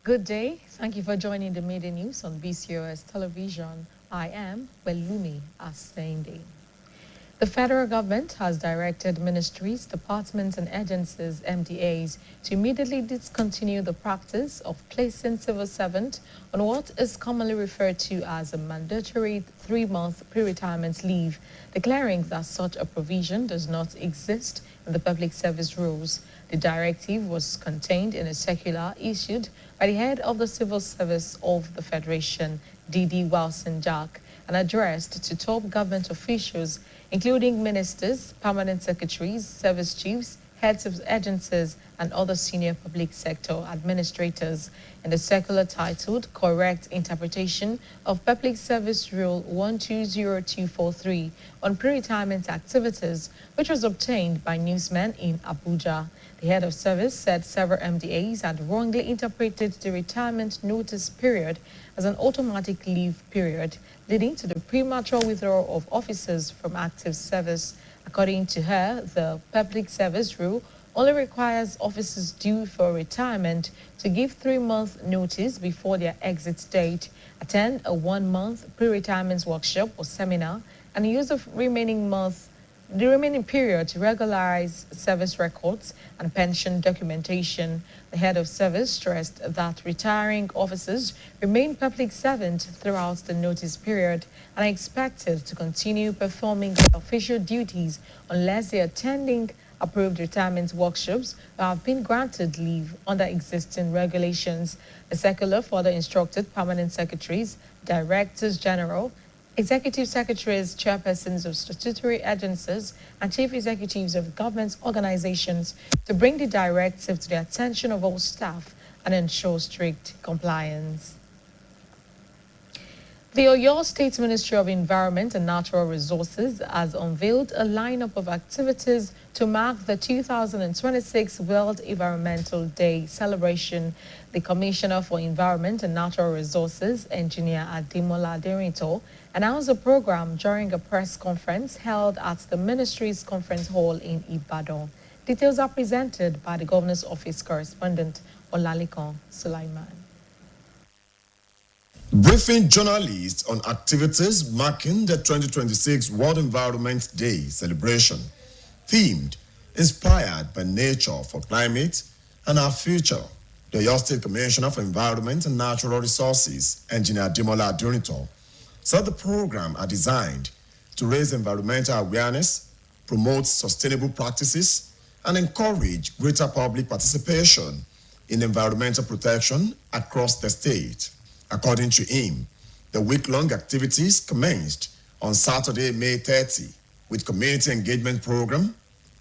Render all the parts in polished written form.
Good day. Thank you for joining the Media News on BCOS Television. I am Welumi Asende. The federal government has directed ministries, departments, and agencies, MDAs, to immediately discontinue the practice of placing civil servants on what is commonly referred to as a mandatory 3-month pre-retirement leave, declaring that such a provision does not exist in the public service rules. The directive was contained in a circular issued by the head of the Civil Service of the Federation, D.D. Wilson Jack, and addressed to top government officials, including ministers, permanent secretaries, service chiefs, heads of agencies, and other senior public sector administrators. In the circular titled Correct Interpretation of Public Service Rule 120243 on pre-retirement activities, which was obtained by newsmen in Abuja, the head of service said several MDAs had wrongly interpreted the retirement notice period as an automatic leave period, leading to the premature withdrawal of officers from active service. According to her, the public service rule only requires officers due for retirement to give 3-month notice before their exit date, attend a 1-month pre-retirement workshop or seminar, and use the remaining period to regularize service records and pension documentation. The head of service stressed that retiring officers remain public servants throughout the notice period and are expected to continue performing their official duties unless they are attending approved retirement workshops or have been granted leave under existing regulations. The circular further instructed permanent secretaries, directors general, executive secretaries, chairpersons of statutory agencies, and chief executives of government organizations to bring the directive to the attention of all staff and ensure strict compliance. The Oyo State Ministry of Environment and Natural Resources has unveiled a lineup of activities to mark the 2026 World Environmental Day celebration. The Commissioner for Environment and Natural Resources, Engineer Ademola Aderinto, announced the program during a press conference held at the ministry's conference hall in Ibadan. Details are presented by the Governor's Office correspondent, Olalekan Sulaiman. Briefing journalists on activities marking the 2026 World Environment Day celebration, themed Inspired by Nature for Climate and Our Future. The Oyo State Commissioner for Environment and Natural Resources, Engineer Ademola Aderinto, said the program are designed to raise environmental awareness, promote sustainable practices, and encourage greater public participation in environmental protection across the state. According to him, the week-long activities commenced on Saturday, May 30, with community engagement program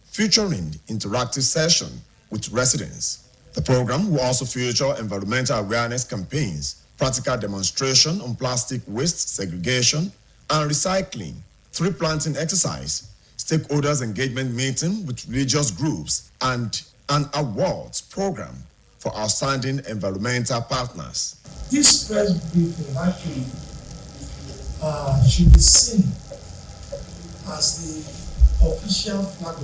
featuring interactive session with residents. The program will also feature environmental awareness campaigns, practical demonstration on plastic waste segregation and recycling, tree planting exercise, stakeholders engagement meeting with religious groups, and an awards program for outstanding environmental partners. This press briefing actually should be seen as the official flag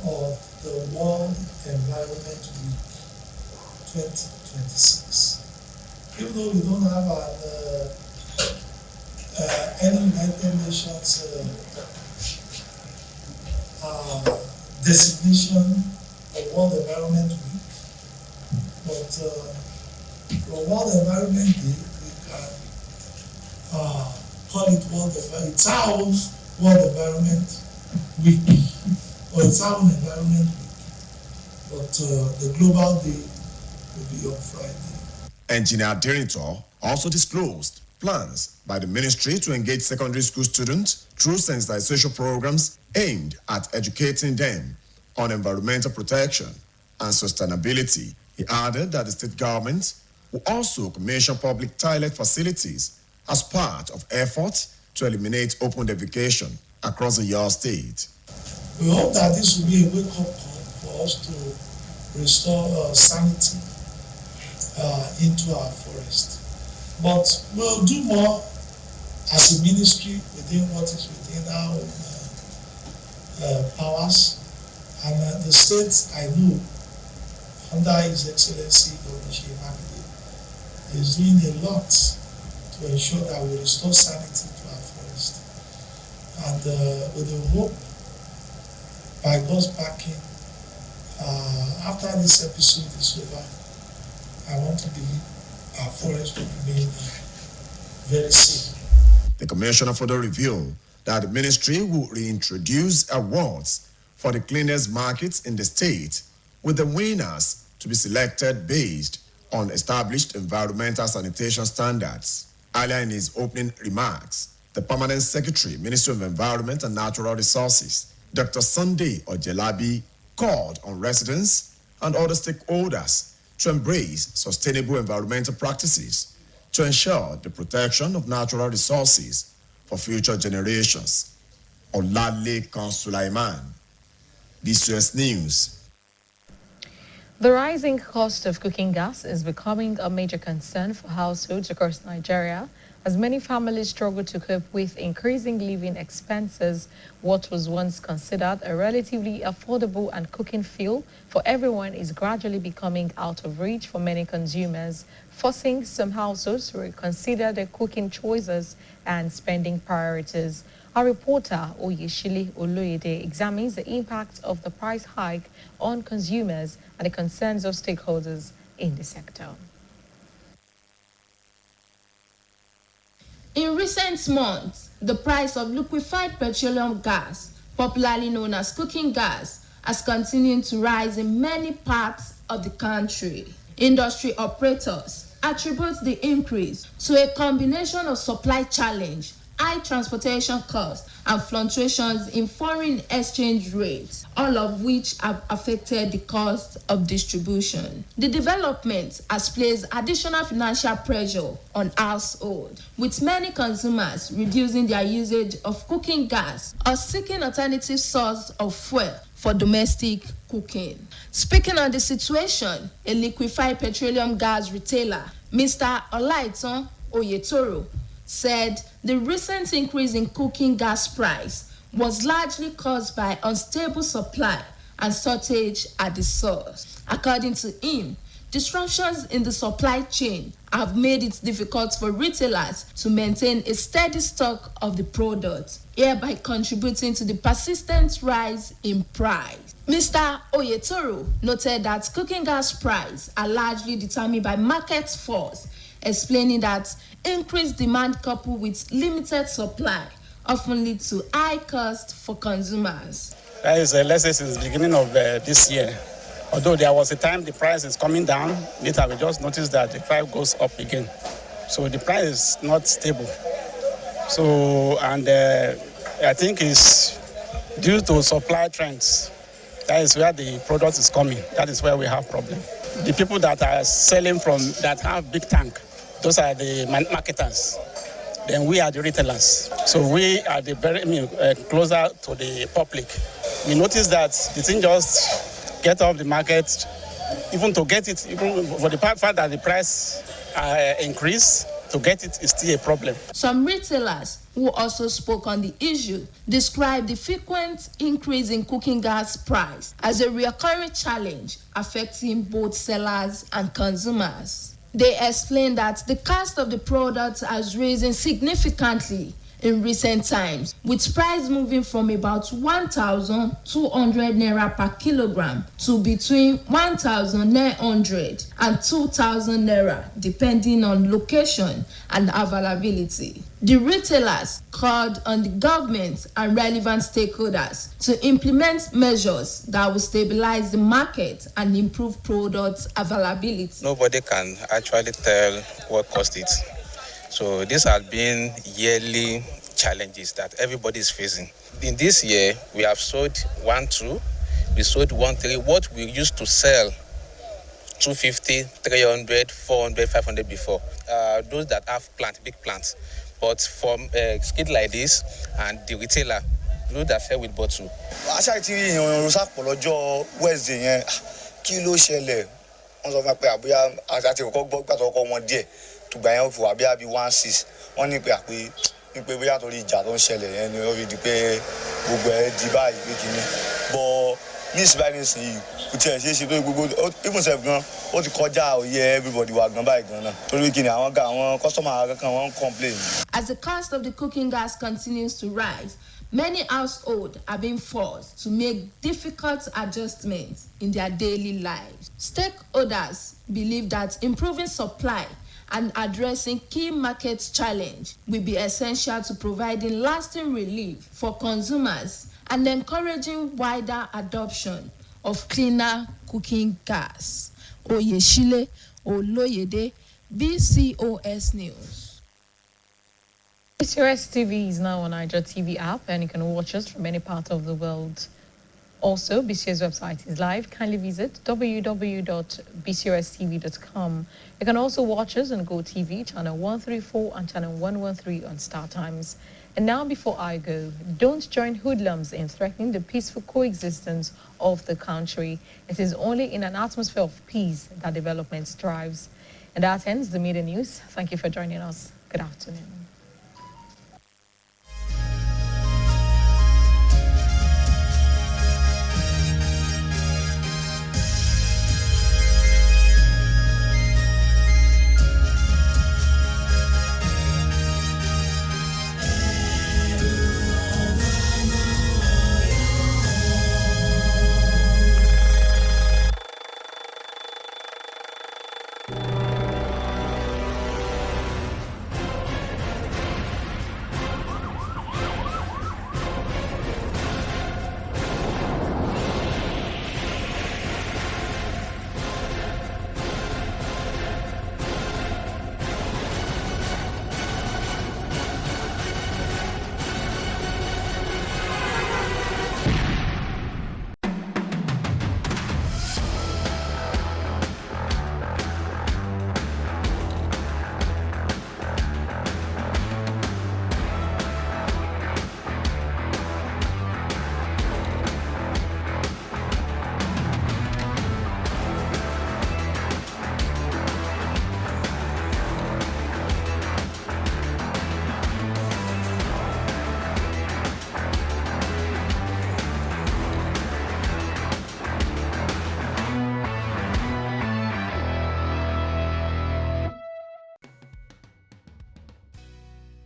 of the World Environment Week 2026. Even though we don't have any United Nations designation of World Environment Week, but for World Environment Day, we can call it World Environment. It's our own World Environment Week, or its own Environment Week, but the global day will be on Friday. Engineer Aderinto also disclosed plans by the ministry to engage secondary school students through sensitization programs aimed at educating them on environmental protection and sustainability. He added that the state government will also commission public toilet facilities as part of efforts to eliminate open defecation across the Oyo State. We hope that this will be a wake-up call for us to restore sanity into our forest. But we'll do more as a ministry within what is within our powers. And the state, I know, under His Excellency, Seyi Makinde is doing a lot to ensure that we restore sanity to our forest. And with the hope, by God's backing, after this episode is over, I want to believe our forest will remain very safe. The commissioner further revealed that the ministry will reintroduce awards for the cleanest markets in the state, with the winners to be selected based on established environmental sanitation standards. Earlier in his opening remarks, the Permanent Secretary, Ministry of Environment and Natural Resources, Dr. Sunday Ojelabi, called on residents and other stakeholders to embrace sustainable environmental practices to ensure the protection of natural resources for future generations. Olalekan Sulaiman, BCOS News. The rising cost of cooking gas is becoming a major concern for households across Nigeria, as many families struggle to cope with increasing living expenses. What was once considered a relatively affordable and cooking fuel for everyone is gradually becoming out of reach for many consumers, forcing some households to reconsider their cooking choices and spending priorities. Our reporter, Oyeshile Oloyede, examines the impact of the price hike on consumers and the concerns of stakeholders in the sector. In recent months, the price of liquefied petroleum gas, popularly known as cooking gas, has continued to rise in many parts of the country. Industry operators attribute the increase to a combination of supply challenge, high transportation costs, and fluctuations in foreign exchange rates, all of which have affected the cost of distribution. The development has placed additional financial pressure on households, with many consumers reducing their usage of cooking gas or seeking alternative source of fuel for domestic cooking. Speaking on the situation, a liquefied petroleum gas retailer, Mr. Olaitan Oyetoro, said the recent increase in cooking gas price was largely caused by unstable supply and shortage at the source. According to him, disruptions in the supply chain have made it difficult for retailers to maintain a steady stock of the product, hereby contributing to the persistent rise in price. Mr. Oyetoro noted that cooking gas prices are largely determined by market force, explaining that increased demand coupled with limited supply often lead to high cost for consumers. That is, let's say, since the beginning of this year. Although there was a time the price is coming down, later we just noticed that the price goes up again. So the price is not stable. So, and I think it's due to supply trends. That is where the product is coming. That is where we have problem. The people that are selling from, that have big tank, those are the marketers. Then we are the retailers. So we are the closer to the public. We notice that the thing just get off the market, even to get it, even for the fact that the price increase, to get it is still a problem. Some retailers who also spoke on the issue described the frequent increase in cooking gas price as a recurring challenge affecting both sellers and consumers. They explained that the cost of the product has risen significantly in recent times, with price moving from about 1,200 naira per kilogram to between 1,900 and 2,000 naira, depending on location and availability. The retailers called on the government and relevant stakeholders to implement measures that will stabilize the market and improve product availability. Nobody can actually tell what caused it. So these have been yearly challenges that everybody is facing. In this year, we have sold 1.2, we sold 1.3. What we used to sell 250, 300, 400, 500 before. Those that have big plants. But from a skid like this and the retailer, those that sell with bottle. Tùgbà yẹn fò àbí àbí 1.6 wọ́n ní pé àpé ní pé bóyá torí ìjà tó ń ṣẹlẹ̀ yẹn ni ó fi di pé gbogbo ẹ̀ di báyìí pé kìíní bọ́ ní ìsìnbáyé nísìnyí kò tiẹ̀ ṣeé ṣe tó gbogbo even sef gan ó ti kọjá òye everybody wa gan báyìí gan náà torí kí ni àwọn customer kankan wọ́n ń complain. As the cost of the cooking gas continues to rise, many households are being forced to make difficult adjustments in their daily lives. Stakeholders believe that improving supply and addressing key market challenges will be essential to providing lasting relief for consumers and encouraging wider adoption of cleaner cooking gas. Oyeshile Oloyede, BCOS News. BCOS TV is now on Niger TV app, and you can watch us from any part of the world. Also, BCOS website is live. Kindly visit www.bcostv.com. You can also watch us on GoTV, channel 134 and channel 113 on Star Times. And now, before I go, don't join hoodlums in threatening the peaceful coexistence of the country. It is only in an atmosphere of peace that development thrives. And that ends the media news. Thank you for joining us. Good afternoon.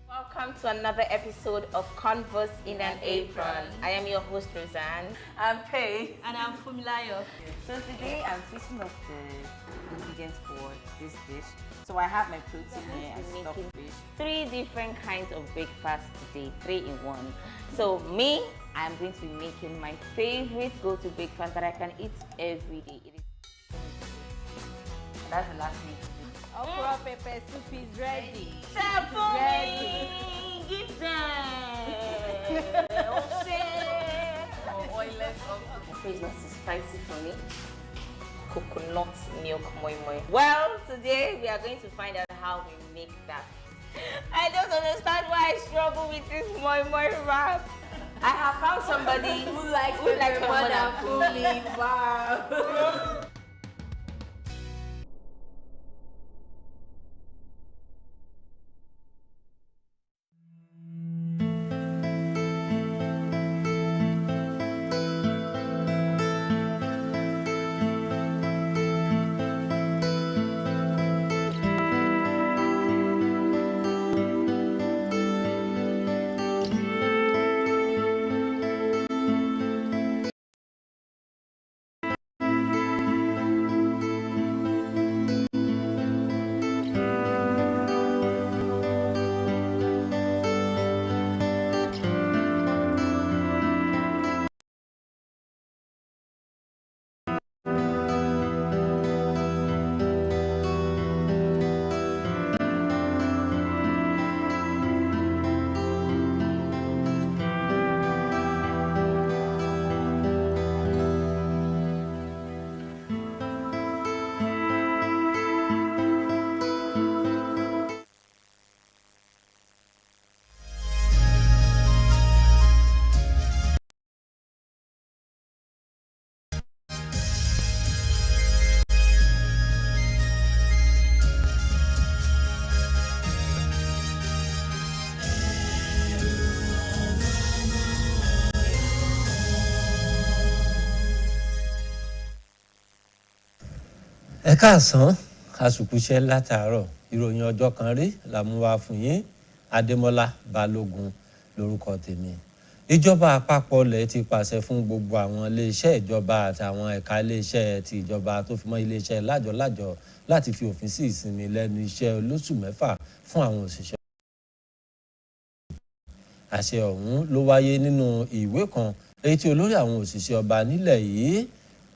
Welcome to another episode of Converse in an Apron. I am your host, Roseanne. I'm Pei. And I'm Fumilayo. So today I'm switching up the ingredients for this dish. So I have my protein here and stockfish. 3 different kinds of breakfast today, 3 in 1. So me, I'm going to be making my favorite go-to breakfast that I can eat every day. It is that's the last thing. Okra pepper soup is ready. Chef for me! Give them! Oilless It's not so spicy for me. Coconut milk moi moi. Well, today we are going to find out how we make that. I don't understand why I struggle with this moi moi wrap. I have found somebody who likes more than fully. Wow. Ẹ káàsán, àsùkúṣẹ́ látàárọ̀. Ìròyìn ọjọ́ kan rí la mú wá fún yín. Adémọ́lá Balógun lórúkọ tèmi. Ìjọba àpapọ̀ ilẹ̀ ti pàṣẹ fún gbogbo àwọn iléeṣẹ́ ìjọba àtàwọn ẹ̀ka iléeṣẹ́ ti ìjọba tó fi mọ́ iléeṣẹ́ lájọ-lájọ láti fi òfin sí ìsinmi lẹ́nu iṣẹ́ olóṣù mẹ́fà fún àwọn òṣìṣẹ́. Àṣẹ ọ̀hún ló wáyé nínú ìwé kan èyí tí olórí àwọn òṣìṣẹ́ ọba nílẹ̀ yìí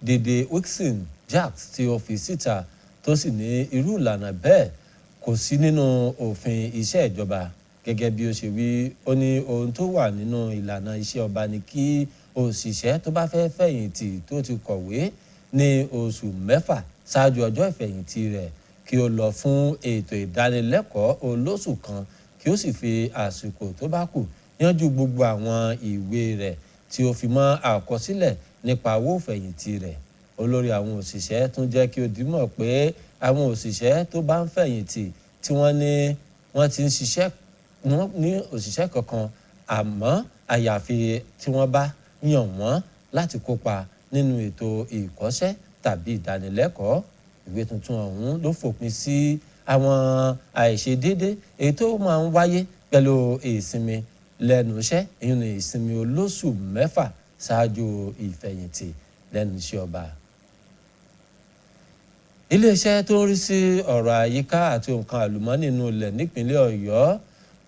Dèdè Wilson Jacques tí ó fi síta tó sì ní irú ìlànà bẹ́ẹ̀ kò sí nínú òfin iṣẹ́ ìjọba. Gẹ́gẹ́ bí ó ṣe wí, ó ní ohun tó wà nínú ìlànà iṣẹ́ ọba ni kí òṣìṣẹ́ tó bá fẹ́ fẹ̀yìntì tó ti kọ̀wé ní oṣù mẹ́fà ṣáájú ọjọ́ ìfẹ̀yìntì rẹ̀ kí ó lọ fún ètò ìdánilẹ́kọ̀ọ́ olóṣù kan kí ó sì fi àsìkò tó bá kù yanjú gbogbo àwọn ìwé rẹ̀ tí ó fi mọ́ àkọsílẹ̀ nípa owó ìfẹ̀yìntì rẹ̀. Olórí àwọn òṣìṣẹ́ tún jẹ́ kí ó dìímọ̀ pé àwọn òṣìṣẹ́ tó bá ń fẹ̀yìntì tí wọ́n ti ń ṣiṣẹ́ wọn ní òṣìṣẹ́ kankan àmọ́ àyàfi tí wọ́n bá yàn wọ́n láti kópa nínú ètò ìkọ́ṣẹ́ tàbí ìdánilẹ́kọ̀ọ́. Ìwé tuntun ọ̀hún ló fòpin sí àwọn àìṣedéédé èyí tó máa ń wáyé pẹ̀lú ìsinmi lẹ́nu iṣẹ́, ìyẹn ní ìsinmi olóṣù mẹ́fà ṣáájú ìfẹ̀yìntì lẹ́nu iṣẹ́ ọba. Iléeṣẹ́ tó ń rí sí ọ̀rọ̀ àyíká àti nǹkan àlùmọ́ọ́nì inú ilẹ̀ nípínlẹ̀ Ọ̀yọ́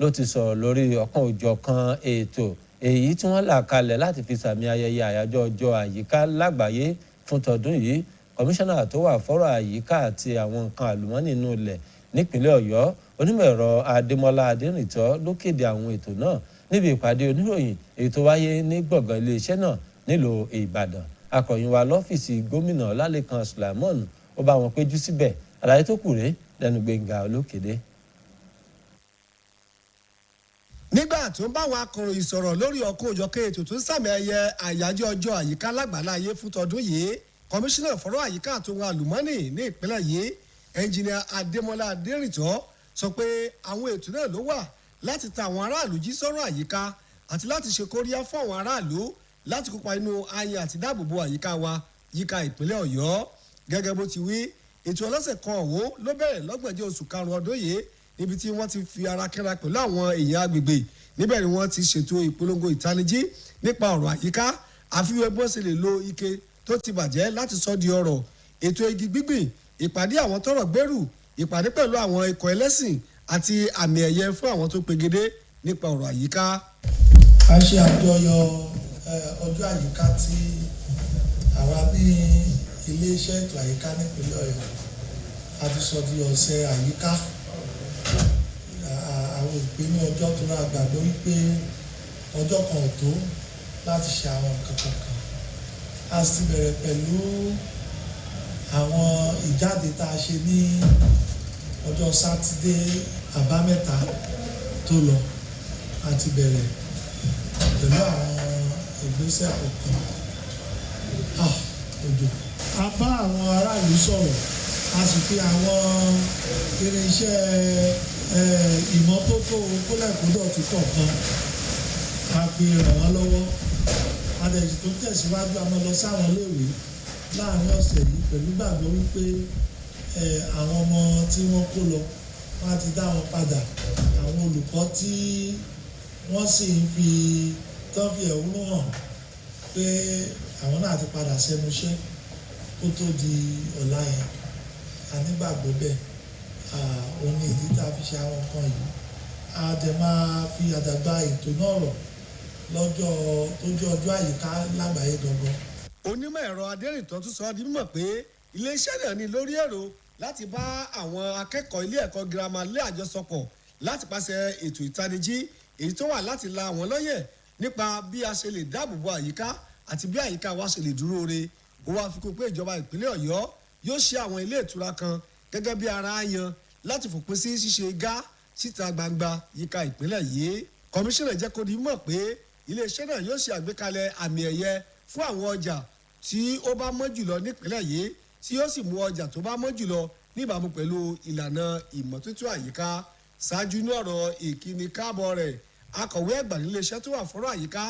ló ti sọ̀rọ̀ lórí ọ̀kan òjọ̀kan ètò èyí tí wọ́n là kalẹ̀ láti fi sàmì ayẹyẹ àyájọ́ ọjọ́ àyíká lágbàáyé fún tọdún yìí. Kọmíṣánná tó wà fọ́rọ̀ àyíká àti àwọn nǹkan àlùmọ́ọ́nì inú ilẹ̀ nípínlẹ̀ Ọ̀yọ́ onímọ̀ ẹ̀rọ Adémọ́lá Adérìntọ́ ló kéde àwọn ètò náà níbi ìpàdé oníròyìn èyí tó wáyé ní gbọ̀ngàn iléeṣẹ́ náà nílùú Ìbàdàn. Akọ̀yìn wa lọ́fíìsì gómìnà Ọlálékan Sulaimon ó bá wọn péjú síbẹ̀. Àlàyé tó kù rèé lẹ́nu Gbénga Olókèdé. Nígbà tó ń bá àwọn akọ̀ròyìn sọ̀rọ̀ lórí ọ̀kan òjọ̀kan ètò tó ń sàmì ẹ̀yẹ àyájọ́ ọjọ́ àyíká lágbàláyé fún tọdún yìí, kọmíṣánná fọ́rọ̀ àyíká àti ohun àlùmọ́ọ́nì ní ìpínlẹ̀ yìí ẹnjìnìà Adémọ́lá Adérìntọ́ sọ pé àwọn ètò náà ló wà láti ta àwọn aráàlú jí sọ́rọ̀ àyíká àti láti ṣe kóríyá fún àwọn aráàlú láti kópa inú ayé àti dáàbòbò àyíká wa yíká ìpínlẹ̀ Ọ̀yọ́. Gẹ́gẹ́ bó ti wí, ètò ọlọ́sẹ̀ kan ọ̀hún ló bẹ̀rẹ̀ lọ́gbọ̀njọ́ oṣù karùn-ún ọdún yìí níbi tí wọ́n ti fi ara kẹ́ra pẹ̀lú àwọn èèyàn agbègbè. Níbẹ̀ ni wọ́n ti ṣètò ìpolongo ìtanijí nípa ọ̀rọ̀ àyíká, àfiwé bó ṣe lè lo ike tó ti bàjẹ́ láti sọ di ọrọ̀, ètò igi gbígbìn, ìpàdé àwọn tọ́rọ̀ gbèrú, ìpàdé pẹ̀lú àwọn ikọ̀ ẹlẹ́sìn àti àmì ẹ̀yẹ fún àwọn tó pegedé nípa ọ̀rọ̀ àyíká. A ṣe àjọyọ̀ ọjọ́ àyíká tí àwa ní iléeṣẹ́ ètò àyíká nípínlẹ̀ Ọ̀yọ́ a ti sọ di ọ̀sẹ̀ àyíká. Àwọn ìpínlẹ̀ ọjọ́ tó rà gbàgbọ́ wípé ọjọ́ kan ò tó láti ṣe àwọn nǹkan kankan. A sì bẹ̀rẹ̀ pẹ̀lú àwọn ìjáde tá a ṣe ní ọjọ́ sátidé àbámẹ́ta tó lọ. A ti bẹ̀rẹ̀ pẹ̀lú àwọn ìgbésẹ̀ kọ̀ọ̀kan. Òjò. A bá àwọn aráàlú sọ̀rọ̀, a sì fi àwọn irinṣẹ́ ìmọ́tótó kólẹ̀kódọ̀tí kọ̀ọ̀kan a fi ràn wọ́n lọ́wọ́. Adẹ̀jì tó tẹ̀síwájú a máa lọ sáwọn iléèwé láàrin ọ̀sẹ̀ yìí pẹ̀lú gbàgbọ́ wípé àwọn ọmọ tí wọ́n kó lọ wọ́n á ti dá wọn padà. Àwọn olùkọ́ tí wọ́n sì ń fi ẹ̀hónú hàn pé àwọn náà ti padà sẹ́nu iṣẹ́ kó tó di ọ̀la yẹn. A nígbàgbọ́ bẹ́ẹ̀. Òun ni ìdí tá a fi ṣe àwọn nǹkan yìí. A dẹ̀ máa fi àdàgbà ètò náà rọ̀ lọ́jọ́ tó jẹ́ ọjọ́ àyíká lágbàáyé gangan. Onímọ̀ ẹ̀rọ Adérìntọ́ tún sọ ọ́ di mímọ̀ pé iléeṣẹ́ náà ní lórí èrò láti bá àwọn akẹ́kọ̀ọ́ ilé ẹ̀kọ́ girama lé àjọsọpọ̀ láti pàṣẹ ètò ìtanijí èyí tó wà láti la àwọn lọ́yẹ̀ nípa bí a ṣe lè dáàbòbò àyíká àti bí àyíká wa ṣe lè dúró re. Ó wá fi kún pé ìjọba ìpínlẹ̀ Ọ̀yọ́ yóò ṣe àwọn ilé ìtura kan gẹ́gẹ́ bí ara yan láti fòpin sí ṣíṣe gá síta gbangba yíká ìpínlẹ̀ yìí. Kọmíṣánná jẹ́ kó di mọ̀ pé iléeṣẹ́ náà yóò ṣe àgbékalẹ̀ àmì ẹ̀yẹ fún àwọn ọjà tí ó bá mọ́ jùlọ nípínlẹ̀ yìí tí yóò sì mú ọjà tó bá mọ́ jùlọ níbàámu pẹ̀lú ìlànà ìmọ́tótó àyíká. Ṣáájú ní ọ̀rọ̀ ìkíni káàbọ̀ rẹ̀, akọ̀wé àgbà níléeṣẹ́ tó wà fọ́rọ̀ àyíká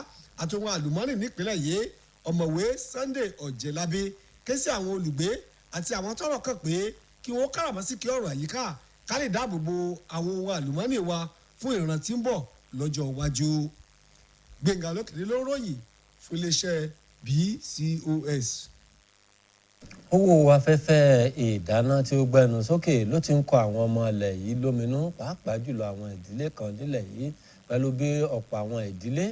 àtòhun àlùmọ́ọ́nì nípínlẹ̀ yìí, ọ̀mọ̀wé Sunday Ọ̀jẹ̀lábí ké sí àwọn olùgbé àti àwọn tọ́rọ̀ kàn pé kí wọ́n káràmásìkí ọ̀rọ̀ àyíká ká lè dáàbò bo àwọn ohun àlùmọ́ọ́nì wa fún ìran tí ń bọ̀ lọ́jọ́ iwájú. Gbẹ̀ngà Olókèdè ló ròyìn fún iléeṣẹ́ BCOS. owó afẹ́fẹ́ ìdáná tí ó gbẹnu sókè ló ti ń kọ àwọn ọmọ ilẹ̀ yìí lóminú pàápàá jùlọ àwọn ìdílé kan nílẹ̀ yìí pẹ̀lú bí ọ̀pọ̀ àwọn ìdílé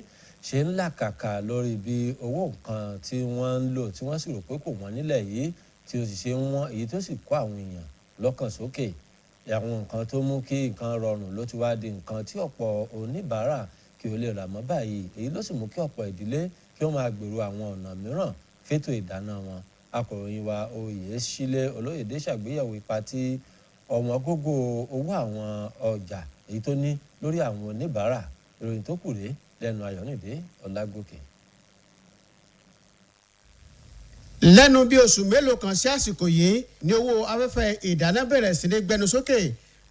ṣe ń làkàkà lórí bí owó nǹkan tí wọ́n ń lò tí wọ́n sì rò pé kò wọ́n nílẹ̀ yìí tí ó sì ṣe ń wọ́n èyí tó sì kó àwọn èèyàn lọ́kàn sókè. àwọn nǹkan tó mú kí nǹkan rọrùn ló ti wá di nǹkan tí ọ̀pọ̀ oníbàárà kí ó lè rà mọ́ báyìí èyí ló sì mú kí ọ̀pọ̀ ìdílé kí wọ́n máa gbèrò àwọn ọ̀nà mìíràn fétò ìdáná wọn. Akọ̀ròyìn wa Oyèsílẹ̀ Olóyèdé ṣàgbéyẹ̀wò ipa tí ọ̀wọ́n gógó owó àwọn ọjà èyí tó ní lórí àwọn oníbàárà. Ìròyìn tó kù rèé lẹ́nu Ayọ̀nìdé Ọlágòkè. lẹ́nu bí oṣù mélòó kan sí àsìkò yìí ni owó afẹ́fẹ́ ìdáná bẹ̀rẹ̀ sí ní gbẹnu sókè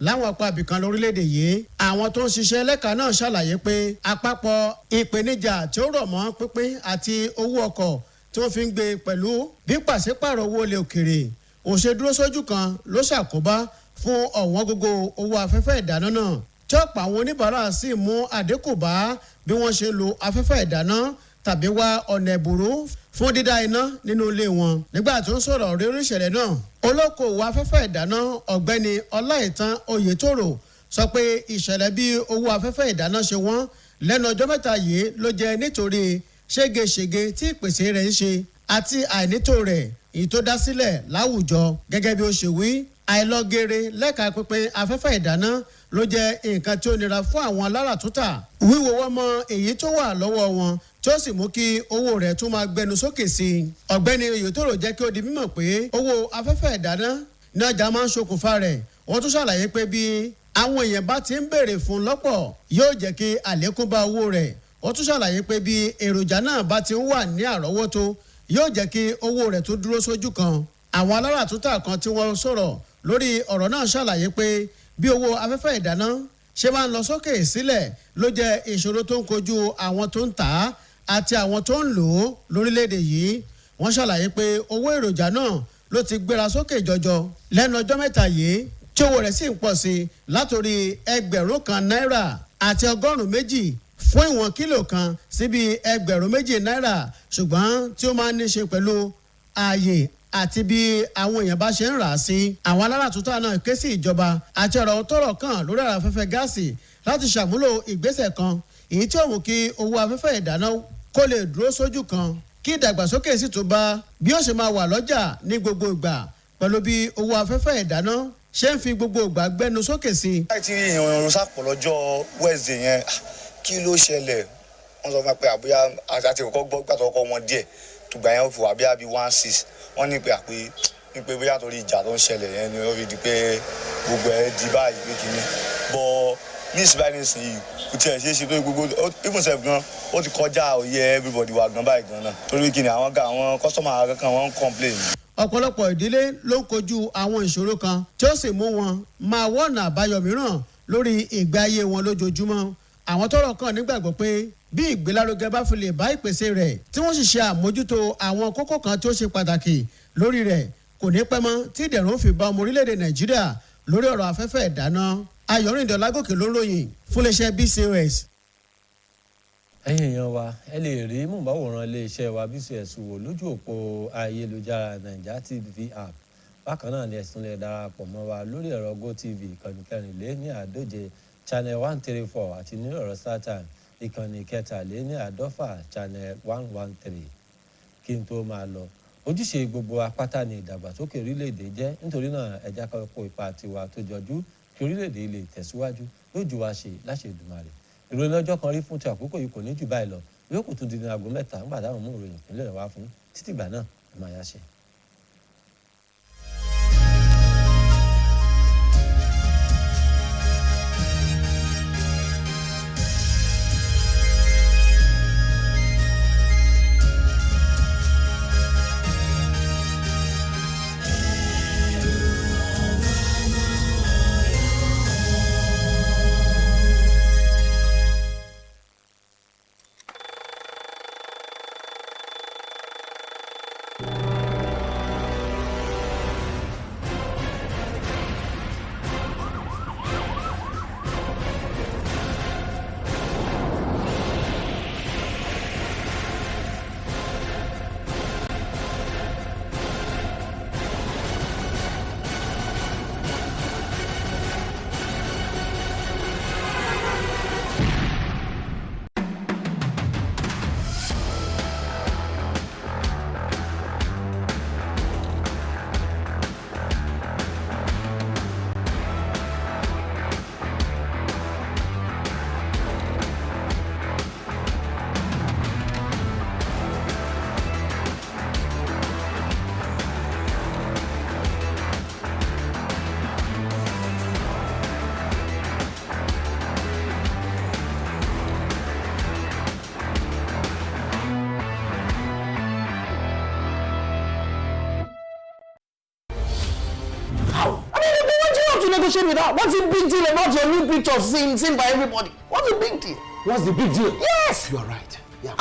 láwọn apá ibìkan lórílẹ̀‐èdè yìí. àwọn tó ń ṣiṣẹ́ lẹ́ka náà ṣàlàyé pé àpapọ̀ ìpèníjà tí ó rọ̀ mọ́ pínpín àti owó ọkọ̀ tí wọ́n fi ń gbé pẹ̀lú bí pàṣípàrọ̀ owó ilẹ̀ òkèrè òṣèdúró sójú kan ló ṣàkóbá fún ọ̀wọ́n gógó owó afẹ́fẹ́ ìdáná náà tí ọ̀pọ̀ àwọn oníbàárà sì mú àdínkù bá bí wọ́n ṣe lo afẹ́fẹ́ ìdáná tàbí wá ọ̀nà ẹ̀bùrú fún dídá iná nínú ilé wọn. nígbà tó ń sọ̀rọ̀ rírí ìṣẹ̀lẹ̀ náà olókoòwò afẹ́fẹ́ ìdáná ọ̀gbẹ́ni Ọláìtàn Oyètòrò sọ pé ìṣẹ̀lẹ̀ bí owó afẹ́fẹ́ ìdáná ṣe wọ́n lẹ́nu ọjọ́ mẹ́ta yìí ló jẹ́ nítorí ségesège tí ìpèsè rẹ̀ ń ṣe àti àìnító rẹ̀ èyí tó dá sílẹ̀ láwùjọ. gẹ́gẹ́ bí ó ṣe wí àìlọ́gẹ̀rẹ̀ lẹ́ka pínpín afẹ́fẹ́ ìdáná ló jẹ́ nǹkan tí ó nira fún àwọn aláràtúntà. wíwo wọ́n mọ èyí tó wà lọ́wọ́ wọn tí ó sì mú kí owó rẹ̀ tún máa gbẹnu sókè sí i. ọ̀gbẹ́ni Oyètòrò jẹ́ kí ó di mímọ̀ pé owó afẹ́fẹ́ ìdáná ní ọjà máa ń ṣokùnfà rẹ̀. wọ́n tún ṣàlàyé pé bí àwọn èèyàn bá ti ń béèrè fún lọ́pọ̀ yóò jẹ́ kí àlékún bá owó rẹ̀. wọ́n tún ṣàlàyé pé bí èròjà náà bá ti ń wà ní àrọ́wọ́tó yóò jẹ́ kí owó rẹ̀ tó dúró sójú kan. àwọn aláràtúntà kan tí wọ́n sọ̀rọ̀ lórí ọ̀rọ̀ náà ṣàlàyé pé bí owó afẹ́fẹ́ ìdáná ṣe máa ń lọ sókè sílẹ̀ ló jẹ́ ìṣòro tó ń kojú àwọn tó ń tà á àti àwọn tó ń lò ó lórílẹ̀‐èdè yìí. wọ́n ṣàlàyé pé owó èròjà náà ló ti gbéra sókè jọjọ lẹ́nu ọjọ́ mẹ́ta yìí tí owó rẹ̀ sì ń pọ̀ sí i látòrí ẹgbẹ̀rún kan náírà àti ọgọ́rùn-ún méjì fún ìwọ̀n kílò kan síbi ẹgbẹ̀rún méjì náírà ṣùgbọ́n tí ó máa ń ní ṣe pẹ̀lú ààyè àti bí àwọn èèyàn bá ṣe ń rà á sí. àwọn aláràtúntà náà ké sí ìjọba àti ọ̀rọ̀ tọ́rọ̀ kàn lórí ọ̀rọ̀ afẹ́fẹ́ gáàsì láti ṣàmúlò ìgbésẹ̀ kan èyí tí ó mú kí owó afẹ́fẹ́ ìdáná kó lè dúró sójú kan kí ìdàgbàsókè sì tún bá bí ó ṣe máa wà lọ́jà ní gbogbo ìgbà pẹ̀lú bí owó afẹ́fẹ́ ìdáná ṣe ń fi gbogbo ìgbà gbẹnu sókè sí. láì tí ìrìn sápọ̀ lọ́jọ́ Wednesday yẹn kí ló ṣẹlẹ̀ wọ́n sọ fún mi pé àbúyá àti kọ́kọ́ gbọ́ gbàtọ́ ọkọ̀ wọn díẹ̀ tùgbà yẹn ó fi wà bí i 1.6 wọ́n ní pé bóyá torí ìjà tó ń ṣẹlẹ̀ yẹn ni ó fi di pé gbogbo ẹ̀ di báyìí pé kìíní bọ́ ní ìsìnbáyìí nísìnyí kò tiẹ̀ ṣeé ṣe tó gbogbo even sef gan ó ti kọjá òye everybody wa gan báyìí gan náà torí kìíní àwọn kọ́sọ́mà kankan wọ́n ń complain. ọ̀pọ̀lọpọ̀ ìdílé ló ń kojú àwọn ìṣòro kan tí ó sì mú wọn máa wọ́nà àbáyọ mìíràn lórí ìgbé ayé wọn lójoojúmọ́. àwọn tọ́rọ̀ kàn nígbàgbọ́ pé bí ìgbélárugẹ bá fi lè bá ìpèsè rẹ̀ tí wọ́n sì ṣe àmójútó àwọn kókó kan tí ó ṣe pàtàkì lórí rẹ̀ kò ní pẹ́ mọ́ tí ìdẹ̀rùn fi bá ọmọ orílẹ̀-èdè Nàìjíríà lórí ọ̀rọ̀ afẹ́fẹ́ ìdáná. Ayọ̀rìn Ọlágòkè ló ń ròyìn fún iléeṣẹ́ BCOS. ẹ̀yin èèyàn wa ẹ lè rí mọ̀báwòrán iléeṣẹ́ wa BCOS wò lójú òpó ayélujára Naija TV app. bákan náà ni ẹ̀sùn lè darapọ̀ mọ́ wa lórí ẹ̀rọ GoTV ìkànnì 4 channel 134 àti ní ọ̀rọ̀ StarTime ìkànnì 4 channel 113. kí n tó máa lọ ojúṣe gbogbo apáta ni ìdàgbàsókè orílẹ̀-èdè jẹ́ nítorí náà ẹ jẹ́ ká kó ipa tiwa tó jọjú kí orílẹ̀-èdè lè tẹ̀síwájú lójú wa ṣe láṣẹ Èdùmàrè. ìròyìn lọ́jọ́ kan rí fún ti àkókò yìí kò ní jù báyìí lọ yóò kù tún di ní aago 3 nígbà táwọn mú ìròyìn ìpínlẹ̀ wá fún títí ìgbà náà ẹ máa yá ṣe. associate with her? What's the big deal about your new picture seen by everybody? What's the big deal? What's the big deal? Yes! You are right. Yeah.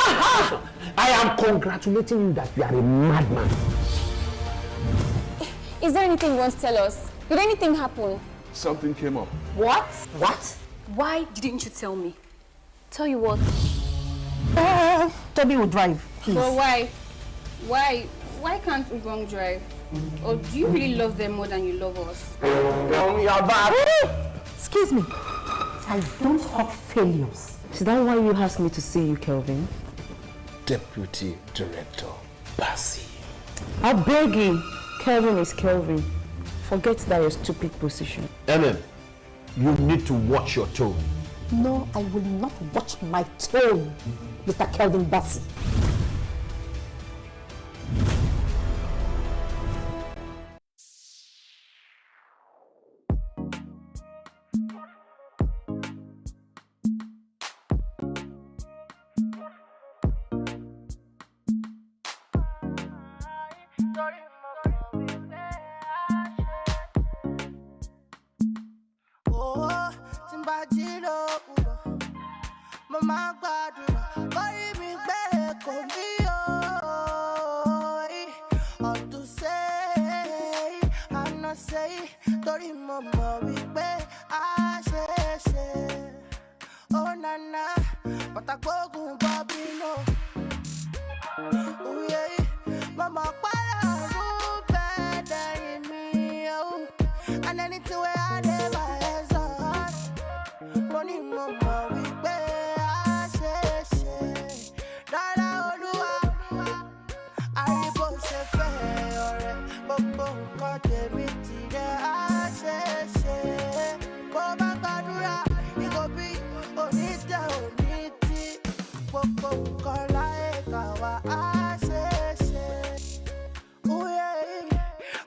I am congratulating you that you are a madman. Is there anything you want to tell us? Did anything happen? Something came up. What? What? Why didn't you tell me? Tell you what? Toby will drive, please. But why? Why? Why can't Ugong drive? Or do you really love them more than you love us? You are bad. Excuse me. I don't have failures. Is that why you asked me to see you, Kelvin? Deputy Director Bassi. I beg you. Kelvin is Kelvin. Forget that your stupid position. Ellen, you need to watch your tone. No, I will not watch my tone, Mr. Kelvin Bassi.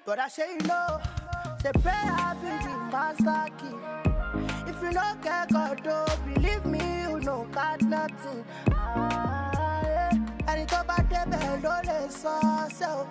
But I say no, say prayer be the master key. If you don't care God, don't believe me, you know got nothing. And it's about the bell, don't let so.